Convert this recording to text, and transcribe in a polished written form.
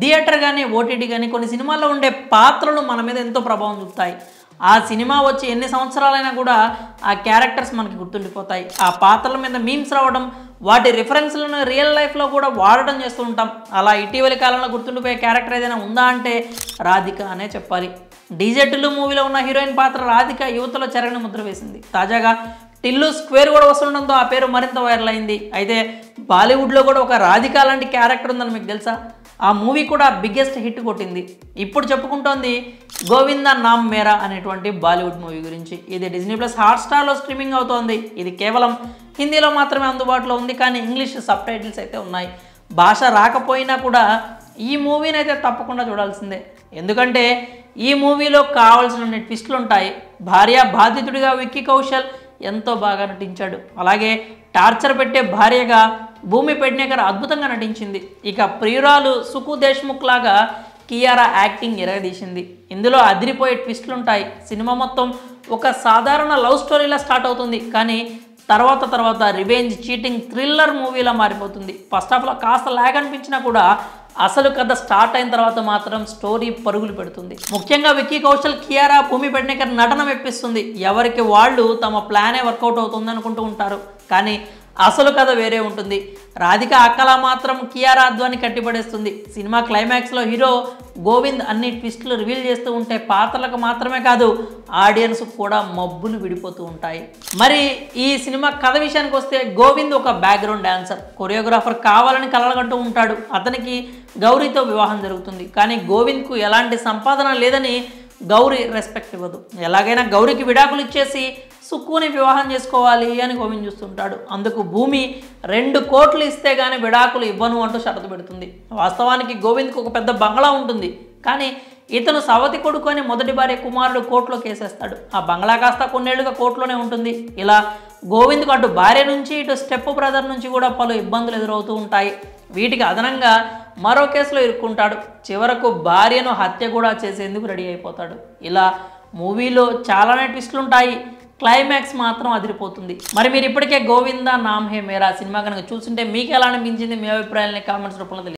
Theatre కానీ OTT కానీ కొన్ని సినిమాల్లో ఉండే పాత్రలు మన మీద ఎంతో ప్రభావం చూపుతాయి. ఆ సినిమా వచ్చి ఎన్ని సంవత్సరాలైనా కూడా ఆ క్యారెక్టర్స్ మనకి గుర్తుండిపోతాయి. ఆ పాత్రల మీద మీమ్స్ రావడం, వాటి రిఫరెన్స్లను రియల్ లైఫ్లో కూడా వాడడం చేస్తూ ఉంటాం. అలా ఇటీవలి కాలంలో గుర్తుండిపోయే క్యారెక్టర్ ఏదైనా ఉందా అంటే రాధిక అనే చెప్పాలి. డీజే టిల్లు మూవీలో ఉన్న హీరోయిన్ పాత్ర రాధిక యువతలో చెరగని ముద్ర వేసింది. తాజాగా టిల్లు స్క్వేర్ కూడా వస్తుండడంతో ఆ పేరు మరింత వైరల్ అయింది. అయితే బాలీవుడ్లో కూడా ఒక రాధిక లాంటి క్యారెక్టర్ ఉందని మీకు తెలుసా? ఆ మూవీ కూడా బిగ్గెస్ట్ హిట్ కొట్టింది. ఇప్పుడు చెప్పుకుంటోంది గోవిందా నామ్ మేరా అనేటువంటి బాలీవుడ్ మూవీ గురించి. ఇది డిజ్నీ ప్లస్ హాట్స్టార్లో స్ట్రీమింగ్ అవుతోంది. ఇది కేవలం హిందీలో మాత్రమే అందుబాటులో ఉంది, కానీ ఇంగ్లీష్ సబ్ టైటిల్స్ అయితే ఉన్నాయి. భాష రాకపోయినా కూడా ఈ మూవీని అయితే తప్పకుండా చూడాల్సిందే. ఎందుకంటే ఈ మూవీలో కావాల్సిన ట్విస్టులు ఉంటాయి. భార్య బాధితుడిగా విక్కీ కౌశల్ ఎంతో బాగా నటించాడు. అలాగే టార్చర్ పెట్టే భార్యగా భూమి పెడ్నేకర్ అద్భుతంగా నటించింది. ఇక ప్రియురాలు సుకు దేశ్ముఖ్ లాగా కియారా యాక్టింగ్ ఎరగదీసింది. ఇందులో అదిరిపోయే ట్విస్టులు ఉంటాయి. సినిమా మొత్తం ఒక సాధారణ లవ్ స్టోరీలా స్టార్ట్ అవుతుంది, కానీ తర్వాత రివెంజ్, చీటింగ్, థ్రిల్లర్ మూవీలా మారిపోతుంది. ఫస్ట్ హాఫ్లో కాస్త లాగ్ అనిపించినా కూడా అసలు కథ స్టార్ట్ అయిన తర్వాత మాత్రం స్టోరీ పరుగులు పెడుతుంది. ముఖ్యంగా విక్కీ కౌశల్, కియారా, భూమి పెడ్నేకర్ నటన మెప్పిస్తుంది. ఎవరికి వాళ్ళు తమ ప్లానే వర్కౌట్ అవుతుంది అనుకుంటూ ఉంటారు, కానీ అసలు కథ వేరే ఉంటుంది. రాధిక అక్కలా మాత్రం కియారా అద్వాని కట్టిపడేస్తుంది. సినిమా క్లైమాక్స్లో హీరో గోవింద్ అన్ని ట్విస్టులు రివీల్ చేస్తూ ఉంటే పాత్రలకు మాత్రమే కాదు ఆడియన్స్ కూడా మబ్బులు విడిపోతూ ఉంటాయి. మరి ఈ సినిమా కథ విషయానికి వస్తే గోవింద్ ఒక బ్యాక్గ్రౌండ్ డాన్సర్, కొరియోగ్రాఫర్ కావాలని కలలుగంటూ ఉంటాడు. అతనికి గౌరీతో వివాహం జరుగుతుంది, కానీ గోవింద్కు ఎలాంటి సంపాదన లేదని గౌరీ రెస్పెక్ట్ ఇవ్వదు. ఎలాగైనా గౌరీకి విడాకులు ఇచ్చేసి సుక్కుని వివాహం చేసుకోవాలి అని గోవింద్ చూస్తుంటాడు. అందుకు భూమి 2 కోట్లు ఇస్తే కానీ విడాకులు ఇవ్వను అంటూ షరతు పెడుతుంది. వాస్తవానికి గోవింద్కు ఒక పెద్ద బంగ్లా ఉంటుంది, కానీ ఇతను సవతి కొడుకు అని మొదటి భార్య కుమారుడు కోర్టులో కేసేస్తాడు. ఆ బంగ్లా కాస్త కొన్నేళ్లుగా కోర్టులోనే ఉంటుంది. ఇలా గోవింద్కు అటు భార్య నుంచి ఇటు స్టెప్ బ్రదర్ నుంచి కూడా పలు ఇబ్బందులు ఎదురవుతూ ఉంటాయి. వీటికి అదనంగా మరో కేసులో ఇరుక్కుంటాడు. చివరకు భార్యను హత్య కూడా చేసేందుకు రెడీ అయిపోతాడు. ఇలా మూవీలో చాలానే ట్విస్టులు ఉంటాయి. క్లైమాక్స్ మాత్రం అదిరిపోతుంది. మరి మీరు ఇప్పటికే గోవిందా నామ్ హే మేరా సినిమా కనుక చూస్తుంటే మీకు ఎలా అనిపించింది? మీ అభిప్రాయాలని కామెంట్స్ రూపంలో